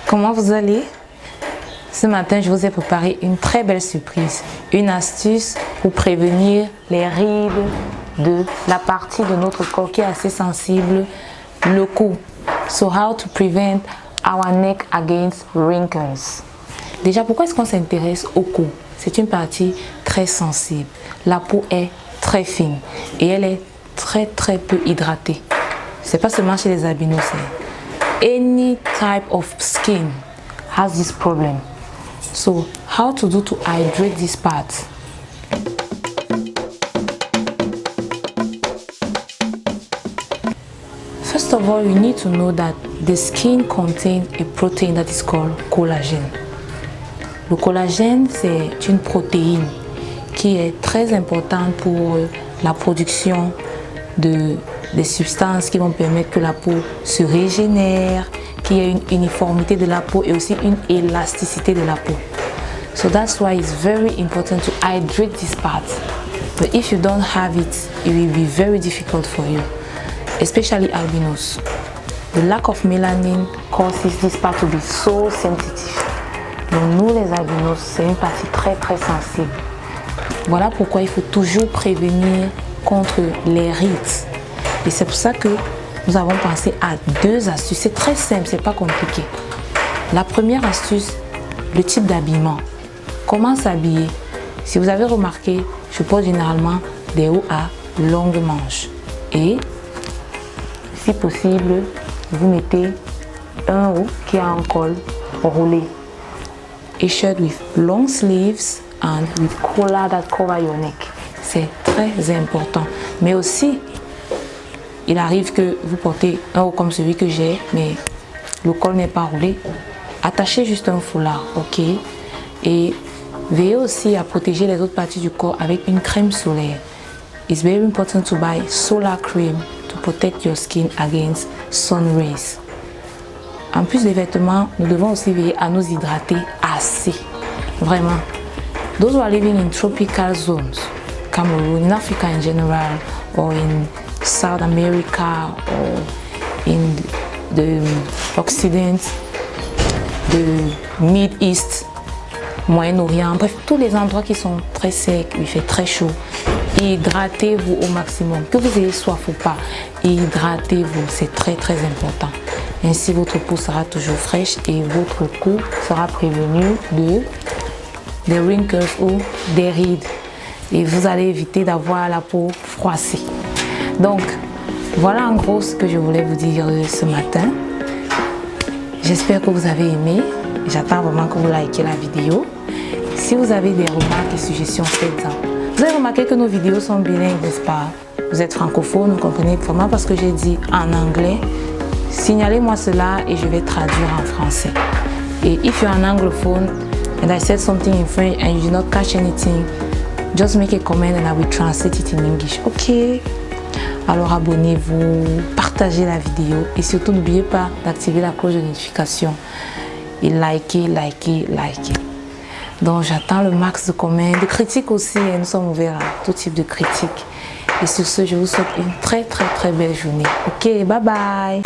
comment vous allez? Ce matin, je vous ai préparé une très belle surprise, une astuce pour prévenir les rides de la partie de notre corps qui est assez sensible, le cou. So how to prevent our neck against wrinkles. Déjà, pourquoi est-ce qu'on s'intéresse au cou? C'est une partie très sensible. La peau est très fine et elle est très peu hydratée. C'est pas seulement chez les albinos. Any type of skin has this problem. So, how to do to hydrate this part? First of all, you need to know that the skin contains a protein that is called collagen. Le collagène, c'est une protéine qui est très importante pour la production des substances qui vont permettre que la peau se régénère, qu'il y ait une uniformité de la peau et aussi une élasticité de la peau. So that's why it's very important to hydrate this part. But if you don't have it, it will be very difficult for you, especially albinos. The lack of melanin causes this part to be so sensitive. Donc nous les albinos, c'est une partie très sensible. Voilà pourquoi il faut toujours prévenir contre les rides. Et c'est pour ça que nous avons pensé à deux astuces. C'est très simple, c'est pas compliqué. La première astuce, le type d'habillement. Comment s'habiller? Si vous avez remarqué, je porte généralement des hauts à longues manches. Et si possible, vous mettez un haut qui a un col roulé. A shirt with long sleeves and with collar that cover your neck. C'est très important. Mais aussi, il arrive que vous portez un haut comme celui que j'ai, mais le col n'est pas roulé. Attachez juste un foulard, ok? Et veillez aussi à protéger les autres parties du corps avec une crème solaire. It's very important to buy solar cream to protect your skin against sun rays. En plus des vêtements, nous devons aussi veiller à nous hydrater assez. Vraiment. Those who are living in tropical zones, Cameroon, in Africa in general, or in South America, or in the Occident, the Mid East, Moyen-Orient, bref, tous les endroits qui sont très secs, il fait très chaud. Hydratez-vous au maximum. Que vous ayez soif ou pas, hydratez-vous, c'est très important. Ainsi, votre peau sera toujours fraîche et votre cou sera prévenu des wrinkles ou des rides. Et vous allez éviter d'avoir la peau froissée. Donc, voilà en gros ce que je voulais vous dire ce matin. J'espère que vous avez aimé. J'attends vraiment que vous likez la vidéo. Si vous avez des remarques et suggestions, faites-en. Vous avez remarqué que nos vidéos sont bilingues, n'est-ce pas? Vous êtes francophone, vous comprenez vraiment parce que j'ai dit en anglais. Signalez-moi cela et je vais traduire en français. Et if you're an anglophone and I said something in French and you did not catch anything, just make a comment and I will translate it in English. Ok? Alors abonnez-vous, partagez la vidéo et surtout n'oubliez pas d'activer la cloche de notification et likez. Donc j'attends le max de commentaires, de critiques aussi, et nous sommes ouverts à tout type de critiques. Et sur ce, je vous souhaite une très belle journée. Ok, bye bye.